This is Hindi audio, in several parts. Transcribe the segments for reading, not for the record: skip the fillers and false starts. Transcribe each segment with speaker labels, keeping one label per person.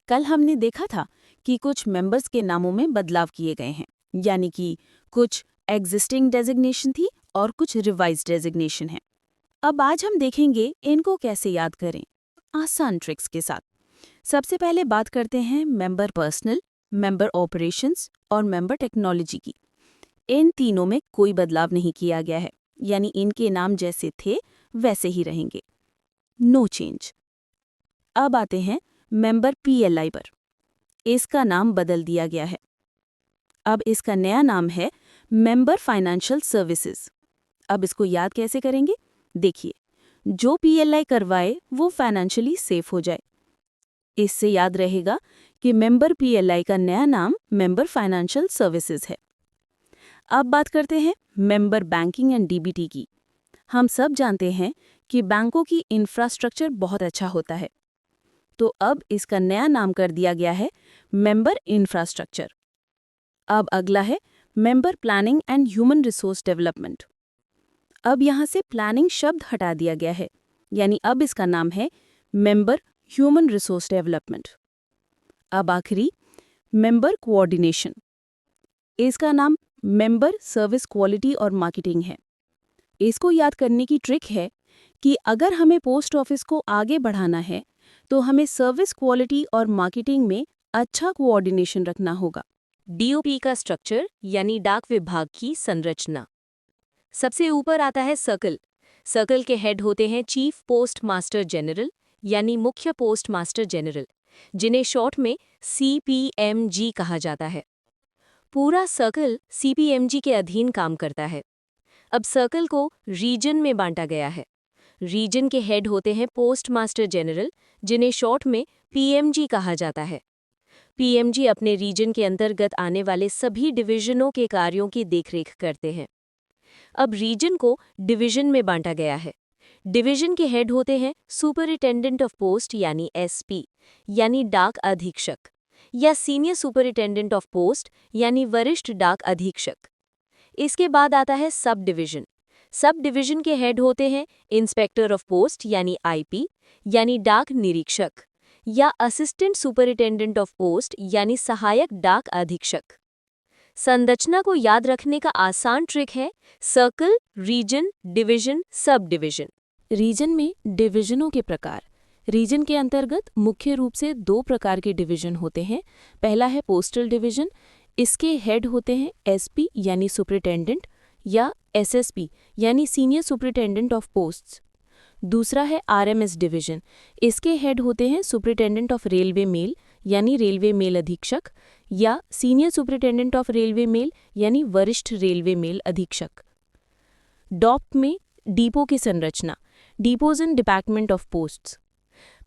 Speaker 1: कल हमने देखा था कि कुछ मेंबर्स के नामों में बदलाव किए गए हैं, यानी कि कुछ एग्जिस्टिंग डेजिग्नेशन थी और कुछ रिवाइज्ड डेजिग्नेशन है। अब आज हम देखेंगे इनको कैसे याद करें, आसान ट्रिक्स के साथ। सबसे पहले बात करते हैं मेंबर पर्सनल, मेंबर ऑपरेशंस और मेंबर टेक्नोलॉजी की। इन तीनों में कोई बदलाव नहीं किया गया है, यानी इनके नाम जैसे थे वैसे ही रहेंगे, नो चेंज। अब आते हैं मेंबर पीएलआई पर। इसका नाम बदल दिया गया है। अब इसका नया नाम है मेंबर फाइनेंशियल सर्विसेज। अब इसको याद कैसे करेंगे? देखिए, जो पीएलआई करवाए वो फाइनेंशियली सेफ हो जाए। इससे याद रहेगा कि मेंबर पीएलआई का नया नाम मेंबर फाइनेंशियल सर्विसेज है। अब बात करते हैं मेंबर बैंकिंग एंड डीबीटी की। हम सब जानते हैं कि बैंकों की इंफ्रास्ट्रक्चर बहुत अच्छा होता है, तो अब इसका नया नाम कर दिया गया है मेंबर इंफ्रास्ट्रक्चर। अब अगला है member planning and human resource development. अब यहाँ से प्लानिंग शब्द हटा दिया गया है, यानी अब इसका नाम है मेंबर ह्यूमन रिसोर्स डेवलपमेंट। अब आखिरी मेंबर कोऑर्डिनेशन। इसका नाम मेंबर सर्विस क्वालिटी और मार्केटिंग है। इसको याद करने की ट्रिक है कि अगर हमें पोस्ट ऑफिस को आगे बढ़ाना है तो हमें सर्विस क्वालिटी और मार्केटिंग में अच्छा कोऑर्डिनेशन रखना होगा।
Speaker 2: डीओपी का स्ट्रक्चर यानी डाक विभाग की संरचना। सबसे ऊपर आता है सर्कल। सर्कल के हेड होते हैं चीफ पोस्ट मास्टर जनरल यानी मुख्य पोस्ट मास्टर जनरल, जिन्हें शॉर्ट में सीपीएमजी कहा जाता है। पूरा सर्कल सीपीएमजी के अधीन काम करता है। अब सर्कल को रीजन में बांटा गया है। रीजन के हेड होते हैं पोस्ट मास्टर जनरल, जिन्हें शॉर्ट में पीएमजी कहा जाता है। पीएमजी अपने रीजन के अंतर्गत आने वाले सभी डिवीजनों के कार्यों की देखरेख करते हैं। अब रीजन को डिवीजन में बांटा गया है। डिवीजन के हेड होते हैं सुपरिटेंडेंट ऑफ पोस्ट यानी एसपी यानी डाक अधीक्षक, या सीनियर सुपरिटेंडेंट ऑफ पोस्ट यानी वरिष्ठ डाक अधीक्षक। इसके बाद आता है सब डिवीजन। सब डिवीजन के हेड होते हैं इंस्पेक्टर ऑफ पोस्ट यानी आईपी यानी डाक निरीक्षक, या असिस्टेंट सुपरिटेंडेंट ऑफ पोस्ट यानी सहायक डाक अधीक्षक। संरचना को याद रखने का आसान ट्रिक है circle, region, division, sub division.
Speaker 1: Region में डिवीजनों के प्रकार। रीजन के अंतर्गत मुख्य रूप से 2 प्रकार के डिवीजन होते हैं। पहला है पोस्टल डिवीजन। इसके हेड होते हैं एसपी यानी सुपरिटेंडेंट या एसएसपी यानी सीनियर सुपरिटेंडेंट ऑफ पोस्ट्स। दूसरा है आरएमएस डिवीजन। इसके हेड होते हैं सुपरिटेंडेंट ऑफ रेलवे मेल यानी रेलवे मेल अधीक्षक, या senior superintendent of railway mail यानी वरिष्ठ रेलवे मेल अधीक्षक। डॉप में डिपो की संरचना। Depots in department of posts.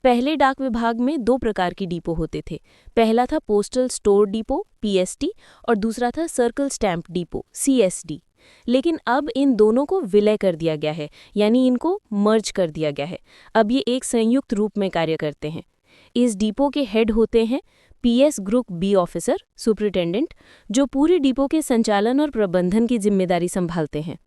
Speaker 1: पहले डाक विभाग में 2 प्रकार की डिपो होते थे। पहला था पोस्टल स्टोर डिपो पीएसटी और दूसरा था सर्कल स्टैंप डिपो सीएसडी। लेकिन अब इन दोनों को विलय कर दिया गया है, यानी इनको मर्ज कर दिया गया है। अब ये एक संयुक्त रूप में कार्य करते हैं। इस डिपो के हेड होते हैं PS group B officer superintendent, जो पूरे डिपो के संचालन और प्रबंधन की जिम्मेदारी संभालते हैं।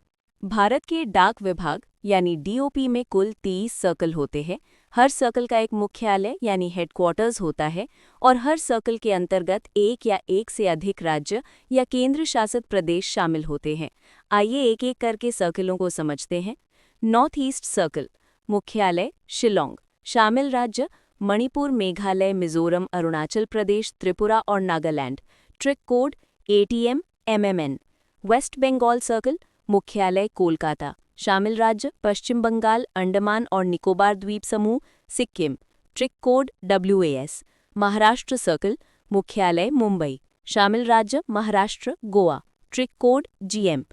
Speaker 2: भारत के डाक विभाग यानी डीओपी में कुल 30 सर्कल होते हैं। हर सर्कल का एक मुख्यालय यानी हेडक्वार्टर्स होता है और हर सर्कल के अंतर्गत एक या एक से अधिक राज्य या केंद्र शासित प्रदेश शामिल होते हैं। आइए एक एक करके सर्कलों को समझते हैं। नॉर्थ ईस्ट सर्कल, मुख्यालय शिलोंग, शामिल राज्य मणिपुर, मेघालय, मिजोरम, अरुणाचल प्रदेश, त्रिपुरा और Nagaland, trick code ATM MMN. West Bengal circle, मुख्यालय कोलकाता, शामिल राज्य पश्चिम बंगाल, अंडमान और निकोबार द्वीप समूह, Sikkim, trick code WAS। Maharashtra circle, मुख्यालय मुंबई, शामिल राज्य Maharashtra, Goa, trick code GM।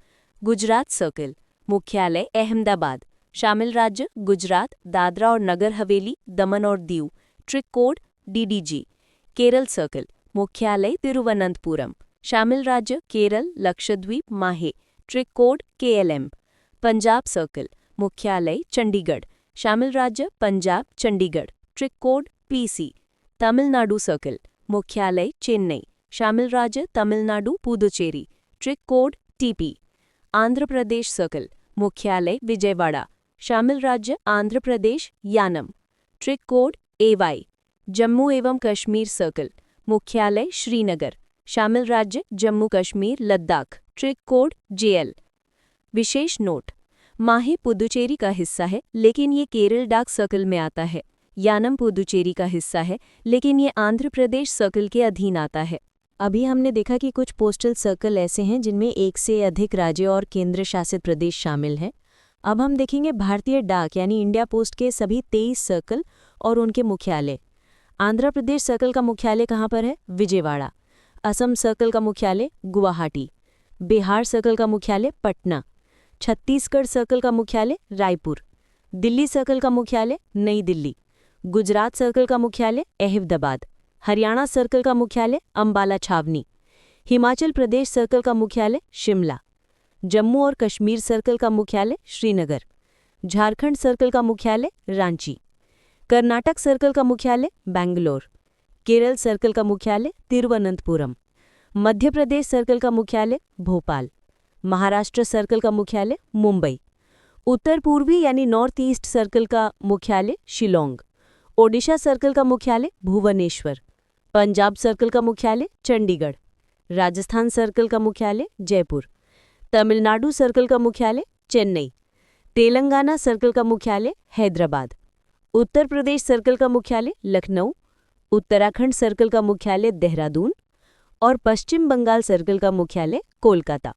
Speaker 2: Gujarat circle, मुख्यालय अहमदाबाद, शामिल राज्य गुजरात, दादरा और नगर हवेली, दमन और Diu, trick code DDG। Kerala circle, मुख्यालय तिरुवनंतपुरम, शामिल राज्य Kerala, Lakshadweep, Mahe, trick code KLM। Punjab circle, मुख्यालय चंडीगढ़, शामिल राज्य Punjab, Chandigarh, trick code PC। Tamil Nadu circle, मुख्यालय चेन्नई, शामिल राज्य Tamil Nadu, Puducherry, trick code TP। Andhra Pradesh circle, मुख्यालय विजयवाड़ा, शामिल राज्य Andhra Pradesh, Yanam, trick code AY। Jammu एवं कश्मीर सर्कल, मुख्यालय श्रीनगर, शामिल राज्य Jammu Kashmir Ladakh, trick code JL। विशेष नोट, माहे पुदुचेरी का हिस्सा है लेकिन ये केरल डाक सर्कल में आता है। यानम पुदुचेरी का हिस्सा है लेकिन ये आंध्र प्रदेश सर्कल के अधीन आता है। अभी हमने देखा कि कुछ पोस्टल सर्कल ऐसे हैं जिनमें एक से अधिक राज्य और केंद्र शासित प्रदेश शामिल हैं। अब हम देखेंगे भारतीय डाक यानी इंडिया पोस्ट के सभी 23 सर्कल और उनके मुख्यालय। आंध्र प्रदेश सर्कल का मुख्यालय कहाँ पर है? विजयवाड़ा। असम सर्कल का मुख्यालय गुवाहाटी। बिहार सर्कल का मुख्यालय पटना। छत्तीसगढ़ सर्कल का मुख्यालय रायपुर। दिल्ली सर्कल का मुख्यालय नई दिल्ली। गुजरात सर्कल का मुख्यालय अहमदाबाद। हरियाणा सर्कल का मुख्यालय अंबाला छावनी। हिमाचल प्रदेश सर्कल का मुख्यालय शिमला। जम्मू और कश्मीर सर्कल का मुख्यालय श्रीनगर। झारखंड सर्कल का मुख्यालय रांची। कर्नाटक सर्कल का मुख्यालय बेंगलोर। केरल सर्कल का मुख्यालय तिरुवनंतपुरम। मध्य प्रदेश सर्कल का मुख्यालय भोपाल। महाराष्ट्र सर्कल का मुख्यालय मुंबई। उत्तर पूर्वी यानी नॉर्थ ईस्ट सर्कल का मुख्यालय शिलोंग। ओडिशा सर्कल का मुख्यालय भुवनेश्वर। पंजाब सर्कल का मुख्यालय चंडीगढ़। राजस्थान सर्कल का मुख्यालय जयपुर। तमिलनाडु सर्कल का मुख्यालय चेन्नई। तेलंगाना सर्कल का मुख्यालय हैदराबाद। उत्तर प्रदेश सर्कल का मुख्यालय लखनऊ। उत्तराखंड सर्कल का मुख्यालय देहरादून और पश्चिम बंगाल सर्कल का मुख्यालय कोलकाता।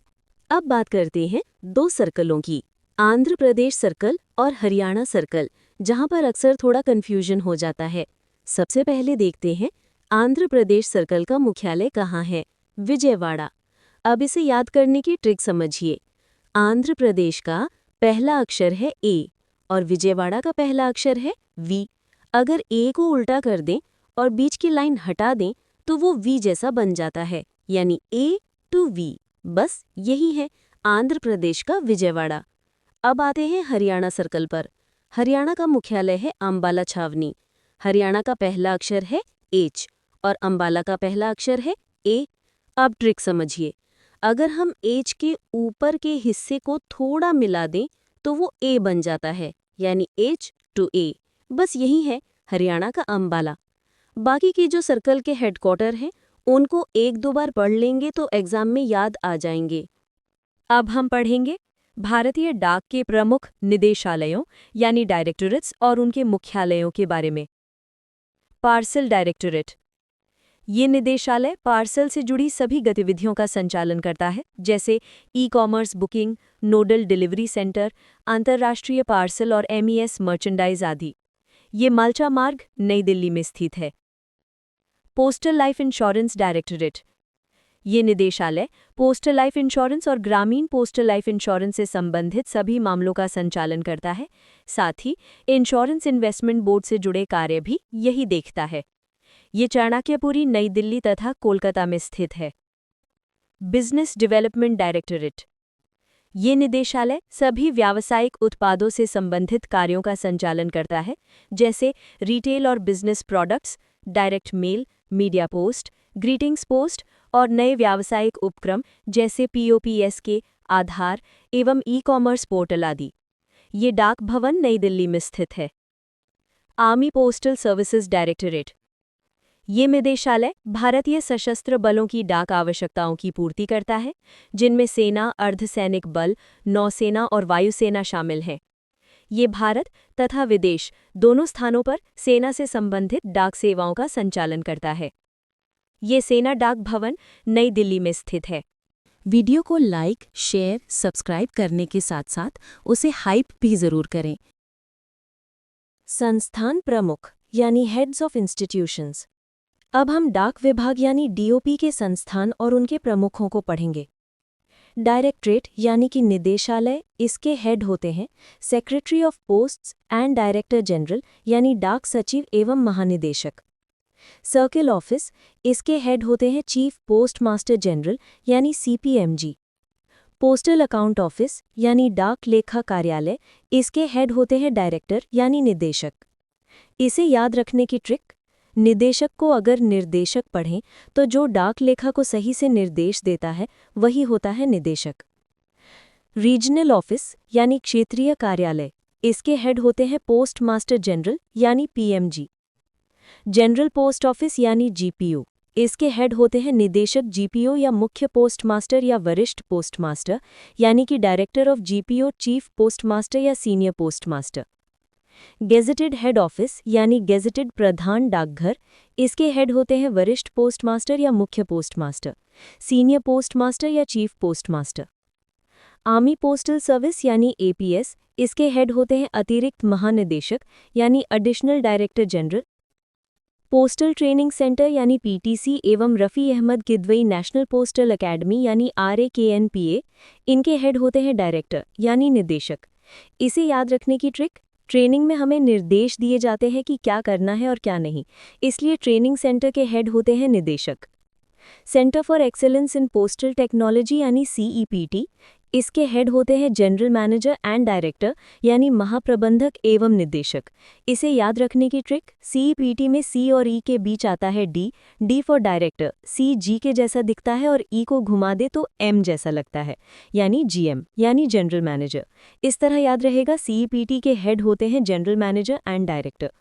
Speaker 2: अब बात करते हैं 2 सर्कलों की, आंध्र प्रदेश सर्कल और हरियाणा सर्कल, जहां पर अक्सर थोड़ा कंफ्यूजन हो जाता है। सबसे पहले देखते हैं आंध्र प्रदेश सर्कल का मुख्यालय कहाँ है? विजयवाड़ा। अब इसे याद करने की ट्रिक समझिए। आंध्र प्रदेश का पहला अक्षर है A और विजयवाड़ा का पहला अक्षर है V। अगर A को उल्टा कर दें और बीच की लाइन हटा दें तो वो V जैसा बन जाता है, यानी A to V। बस यही है आंध्र प्रदेश का विजयवाड़ा। अब आते हैं हरियाणा सर्कल पर। हरियाणा का मुख्यालय है अंबाला छावनी। हरियाणा का पहला अक्षर है H और अंबाला का पहला अक्षर है A। अब ट्रिक समझिए, अगर हम H के ऊपर के हिस्से को थोड़ा मिला दें तो वो A बन जाता है, यानी H to A। बस यही है हरियाणा का अंबाला। बाकी की जो सर्कल के हेडक्वार्टर हैं उनको 1-2 बार पढ़ लेंगे तो एग्जाम में याद आ जाएंगे। अब हम पढ़ेंगे भारतीय डाक के प्रमुख निदेशालयों यानी डायरेक्टोरेट्स और उनके मुख्यालयों के बारे में। पार्सल डायरेक्टोरेट, ये निदेशालय पार्सल से जुड़ी सभी गतिविधियों का संचालन करता है, जैसे e-commerce booking, nodal delivery centre, अंतर्राष्ट्रीय पार्सल और MES मर्चेंडाइज आदि। ये माल्चा मार्ग नई दिल्ली में स्थित है। पोस्टल लाइफ इंश्योरेंस डायरेक्टोरेट, ये निदेशालय पोस्टल लाइफ इंश्योरेंस और ग्रामीण पोस्टल लाइफ इंश्योरेंस से संबंधित सभी मामलों का संचालन करता है। साथ ही इंश्योरेंस इन्वेस्टमेंट बोर्ड से जुड़े कार्य भी यही देखता है। ये चाणक्यपुरी, नई दिल्ली तथा कोलकाता में स्थित है। बिजनेस डेवलपमेंट डायरेक्टोरेट, ये निदेशालय सभी व्यावसायिक उत्पादों से संबंधित कार्यों का संचालन करता है, जैसे रिटेल और business products, direct mail, media post, greetings post और नए व्यावसायिक उपक्रम जैसे POPSK, आधार एवं ई-कॉमर्स पोर्टल आदि। ये डाक भवन नई दिल्ली में स्थित है। आर्मी पोस्टल सर्विसेज डायरेक्टोरेट, ये निदेशालय भारतीय सशस्त्र बलों की डाक आवश्यकताओं की पूर्ति करता है, जिनमें सेना, अर्धसैनिक बल, नौसेना और वायुसेना शामिल हैं। ये भारत तथा विदेश दोनों स्थानों पर सेना से संबंधित डाक सेवाओं का संचालन करता है। ये सेना डाक भवन नई दिल्ली में स्थित है। वीडियो को लाइक, शेयर, सब्सक्राइब करने के साथ साथ उसे हाइप भी जरूर करें। संस्थान प्रमुख यानी हेड्स ऑफ इंस्टीट्यूशंस। अब हम डाक विभाग यानी DOP के संस्थान और उनके प्रमुखों को पढ़ेंगे। डायरेक्टरेट यानी कि निदेशालय, इसके हेड होते हैं secretary of posts and director general यानी डाक सचिव एवं महानिदेशक। सर्किल ऑफिस, इसके हेड होते हैं चीफ पोस्ट मास्टर जनरल यानी CPMG। पोस्टल अकाउंट ऑफिस यानी डाक लेखा कार्यालय, इसके हेड होते हैं डायरेक्टर यानी निदेशक। इसे याद रखने की ट्रिक, निदेशक को अगर निर्देशक पढ़ें तो जो डाक लेखा को सही से निर्देश देता है वही होता है निदेशक। रीजनल ऑफिस यानी क्षेत्रीय कार्यालय, इसके हेड होते हैं पोस्ट मास्टर जनरल यानी PMG। जनरल पोस्ट ऑफिस यानी जीपीओ, इसके हेड होते हैं निदेशक जीपीओ या मुख्य पोस्टमास्टर या वरिष्ठ पोस्टमास्टर, यानी कि director of GPO, chief postmaster या senior postmaster. Gazetted head office यानी गेजेटेड प्रधान डाकघर, इसके हेड होते हैं वरिष्ठ पोस्टमास्टर या मुख्य पोस्टमास्टर, सीनियर पोस्टमास्टर या chief postmaster. Army postal service यानी एपीएस, इसके हेड होते हैं अतिरिक्त महानिदेशक यानी additional director general. Postal training centre यानी पीटीसी एवं Rafi Ahmed Kidwai national postal academy यानी आरएकेएनपीए, इनके हेड होते हैं डायरेक्टर यानी निदेशक। इसे याद रखने की ट्रिक, ट्रेनिंग में हमें निर्देश दिए जाते हैं कि क्या करना है और क्या नहीं, इसलिए ट्रेनिंग सेंटर के हेड होते हैं निदेशक। Centre for excellence in postal technology यानी सीईपीटी, इसके हेड होते हैं जनरल मैनेजर एंड डायरेक्टर यानी महाप्रबंधक एवं निदेशक। इसे याद रखने की ट्रिक, सीईपीटी में सी और ई के बीच आता है डी, डी फॉर डायरेक्टर, सी जी के जैसा दिखता है और ई को घुमा दे तो एम जैसा लगता है, यानी जीएम यानी जनरल मैनेजर। इस तरह याद रहेगा, सीईपीटी के हेड होते हैं general manager and director.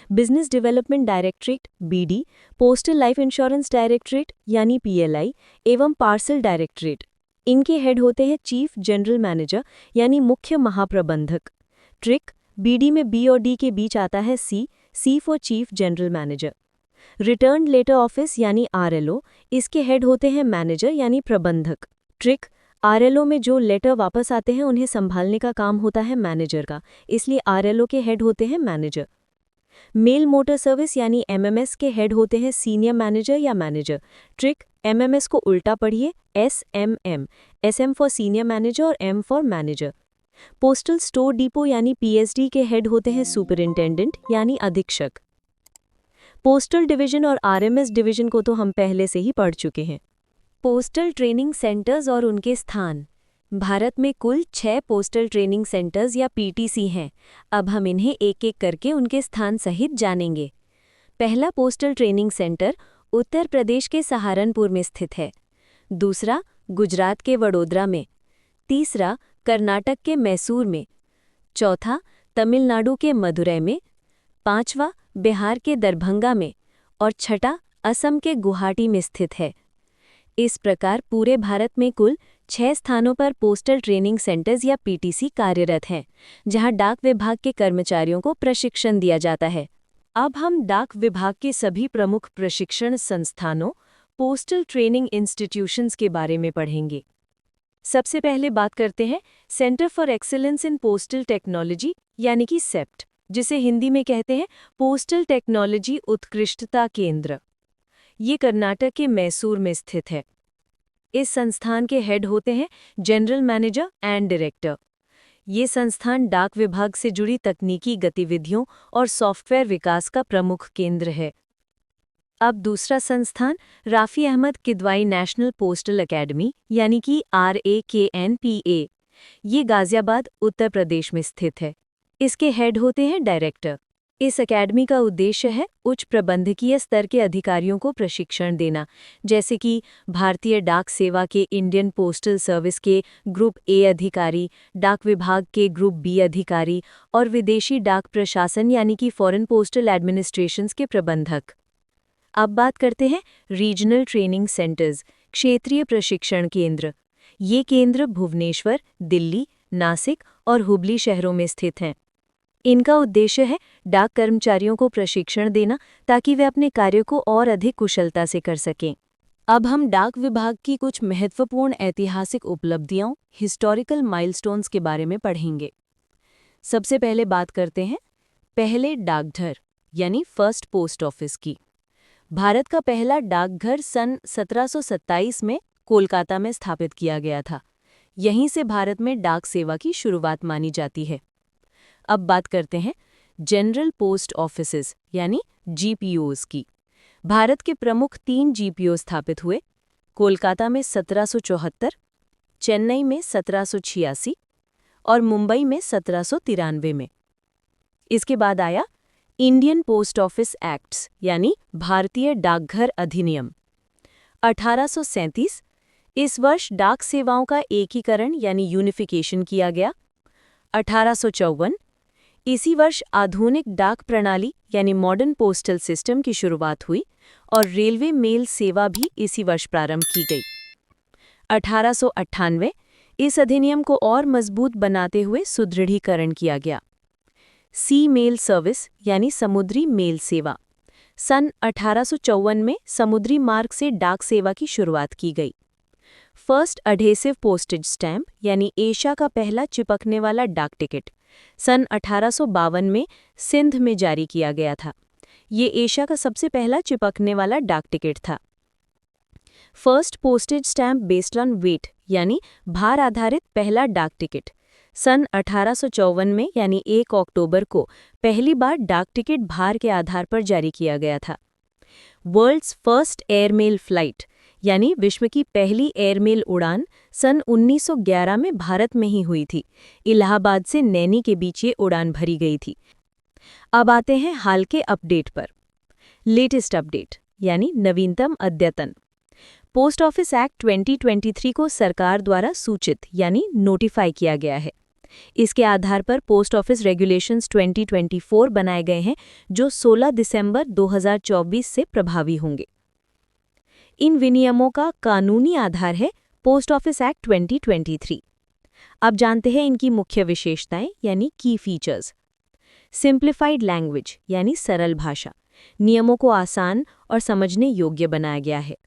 Speaker 2: Business development directorate BD, postal life insurance directorate यानी पीएलआई एवं पार्सल डायरेक्टरेट, इनके हेड होते हैं चीफ जनरल मैनेजर यानी मुख्य महाप्रबंधक। ट्रिक, बीडी में बी और डी के बीच आता है C, C for chief general manager. Return letter office यानी आरएलओ, इसके हेड होते हैं मैनेजर यानी प्रबंधक। ट्रिक, आरएलओ में जो लेटर वापस आते हैं उन्हें संभालने का काम होता है मैनेजर का, इसलिए आरएलओ के हेड होते हैं मैनेजर। मेल मोटर सर्विस यानी एमएमएस के हेड होते हैं सीनियर मैनेजर या मैनेजर। ट्रिक, एमएमएस को उल्टा पढ़िए, SMM, SM for senior manager और M for manager. Postal store depot यानी पीएसडी के हेड होते हैं सुपरिंटेंडेंट यानी अधीक्षक। पोस्टल डिवीजन और आरएमएस डिवीजन को तो हम पहले से ही पढ़ चुके हैं। पोस्टल ट्रेनिंग सेंटर्स और उनके स्थान। भारत में कुल 6 पोस्टल ट्रेनिंग सेंटर्स या पीटीसी हैं। अब हम इन्हें एक एक करके उनके स्थान सहित जानेंगे। पहला postal training centre Uttar Pradesh के सहारनपुर में स्थित है। दूसरा, गुजरात के वडोदरा में। तीसरा, कर्नाटक के मैसूर में। चौथा, तमिलनाडु के मदुरै में। पांचवा, बिहार के दरभंगा में। और छठा, असम के गुवाहाटी में स्थित है। इस प्रकार पूरे भारत में कुल 6 स्थानों पर पोस्टल ट्रेनिंग सेंटर्स या पीटीसी कार्यरत हैं, जहां डाक विभाग के कर्मचारियों को प्रशिक्षण दिया जाता है। अब हम डाक विभाग के सभी प्रमुख प्रशिक्षण संस्थानों, पोस्टल ट्रेनिंग इंस्टीट्यूशंस के बारे में पढ़ेंगे। सबसे पहले बात करते हैं centre for excellence in postal technology यानी कि सेप्ट, जिसे हिंदी में कहते हैं पोस्टल टेक्नोलॉजी उत्कृष्टता केंद्र। ये कर्नाटक के मैसूर में स्थित है। इस संस्थान के हेड होते हैं जनरल मैनेजर एंड डायरेक्टर। ये संस्थान डाक विभाग से जुड़ी तकनीकी गतिविधियों और सॉफ्टवेयर विकास का प्रमुख केंद्र है। अब दूसरा संस्थान Rafi Ahmed Kidwai national postal academy यानी कि आरएकेएनपीए, ये गाजियाबाद, उत्तर प्रदेश में स्थित है। इसके हेड होते हैं डायरेक्टर। इस एकेडमी का उद्देश्य है उच्च प्रबंधकीय स्तर के अधिकारियों को प्रशिक्षण देना, जैसे कि भारतीय डाक सेवा के इंडियन पोस्टल सर्विस के ग्रुप ए अधिकारी, डाक विभाग के ग्रुप बी अधिकारी और विदेशी डाक प्रशासन यानी कि फॉरेन पोस्टल एडमिनिस्ट्रेशंस के प्रबंधक। अब बात करते हैं रीजनल ट्रेनिंग सेंटर्स, क्षेत्रीय प्रशिक्षण केंद्र। ये केंद्र भुवनेश्वर, दिल्ली, नासिक और हुबली शहरों में स्थित हैं। इनका उद्देश्य है डाक कर्मचारियों को प्रशिक्षण देना ताकि वे अपने कार्य को और अधिक कुशलता से कर सकें। अब हम डाक विभाग की कुछ महत्वपूर्ण ऐतिहासिक उपलब्धियों, हिस्टोरिकल माइलस्टोन्स के बारे में पढ़ेंगे। सबसे पहले बात करते हैं पहले डाकघर यानी फर्स्ट पोस्ट ऑफिस की। भारत का पहला डाकघर सन 1727 में कोलकाता में स्थापित किया गया था। यहीं से भारत में डाक सेवा की शुरुआत मानी जाती है। अब बात करते हैं जनरल पोस्ट ऑफिसेज यानी जीपीओज की। भारत के प्रमुख 3 जीपीओ स्थापित हुए, कोलकाता में 1774, चेन्नई में 1786 और मुंबई में 1793 में। इसके बाद आया इंडियन पोस्ट ऑफिस एक्ट्स यानी भारतीय डाकघर अधिनियम 1837। इस वर्ष डाक सेवाओं का एकीकरण यानी यूनिफिकेशन किया गया। 1854 इसी वर्ष आधुनिक डाक प्रणाली यानी मॉडर्न पोस्टल सिस्टम की शुरुआत हुई और रेलवे मेल सेवा भी इसी वर्ष प्रारंभ की गई। 1898 इस अधिनियम को और मजबूत बनाते हुए सुदृढ़ीकरण किया गया। सी मेल सर्विस यानी समुद्री मेल सेवा। सन 1854 में समुद्री मार्ग से डाक सेवा की शुरुआत की गई। फर्स्ट अडेसिव पोस्टेज स्टैम्प यानी एशिया का पहला चिपकने वाला डाक टिकट सन 1852 में सिंध में जारी किया गया था। ये एशिया का सबसे पहला चिपकने वाला डाक टिकट था। First postage stamp based on weight यानी भार आधारित पहला डाक टिकट सन 1854 में यानी 1 अक्टूबर को पहली बार डाक टिकट भार के आधार पर जारी किया गया था। वर्ल्ड्स फर्स्ट एयरमेल फ्लाइट यानी विश्व की पहली एयरमेल उड़ान सन 1911 में भारत में ही हुई थी। इलाहाबाद से नैनी के बीच ये उड़ान भरी गई थी। अब आते हैं हाल के अपडेट पर। लेटेस्ट अपडेट यानी नवीनतम अद्यतन। पोस्ट ऑफिस एक्ट 2023 को सरकार द्वारा सूचित यानी नोटिफाई किया गया है। इसके आधार पर पोस्ट ऑफिस रेगुलेशंस 2024 बनाए गए हैं जो 16 दिसंबर 2024 से प्रभावी होंगे। इन विनियमों का कानूनी आधार है पोस्ट ऑफिस एक्ट 2023। अब जानते हैं इनकी मुख्य विशेषताएं यानी की फीचर्स। सिंप्लीफाइड लैंग्वेज यानी सरल भाषा। नियमों को आसान और समझने योग्य बनाया गया है।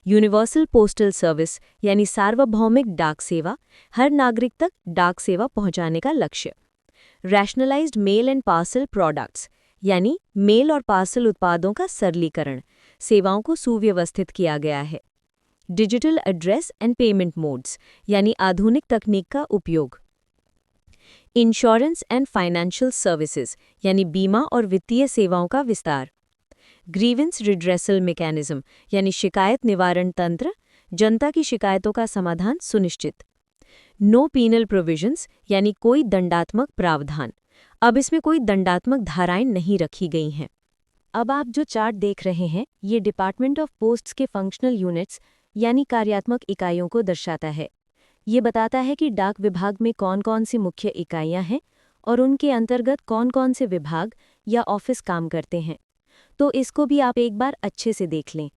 Speaker 2: यूनिवर्सल पोस्टल सर्विस यानी सार्वभौमिक डाक सेवा, हर नागरिक तक डाक सेवा पहुंचाने का लक्ष्य। Rationalised male and parcel products यानी मेल और पार्सल उत्पादों का सरलीकरण, सेवाओं को सुव्यवस्थित किया गया है। Digital address and payment modes यानी आधुनिक तकनीक का उपयोग। इंश्योरेंस एंड फाइनेंशियल सर्विसेज यानी बीमा और वित्तीय सेवाओं का विस्तार। ग्रीवेंस रिड्रेसल मैकेनिज्म यानी शिकायत निवारण तंत्र, जनता की शिकायतों का समाधान सुनिश्चित। नो पीनल प्रोविजंस यानी कोई दंडात्मक प्रावधान, अब इसमें कोई दंडात्मक धाराएं नहीं रखी गई हैं। अब आप जो चार्ट देख रहे हैं ये डिपार्टमेंट ऑफ पोस्ट्स के फंक्शनल यूनिट्स यानी कार्यात्मक इकाइयों को दर्शाता है। ये बताता है कि डाक विभाग में कौन-कौन सी मुख्य इकाइयां हैं और उनके अंतर्गत कौन-कौन से विभाग या ऑफिस काम करते हैं। तो इसको भी आप एक बार अच्छे से देख लें।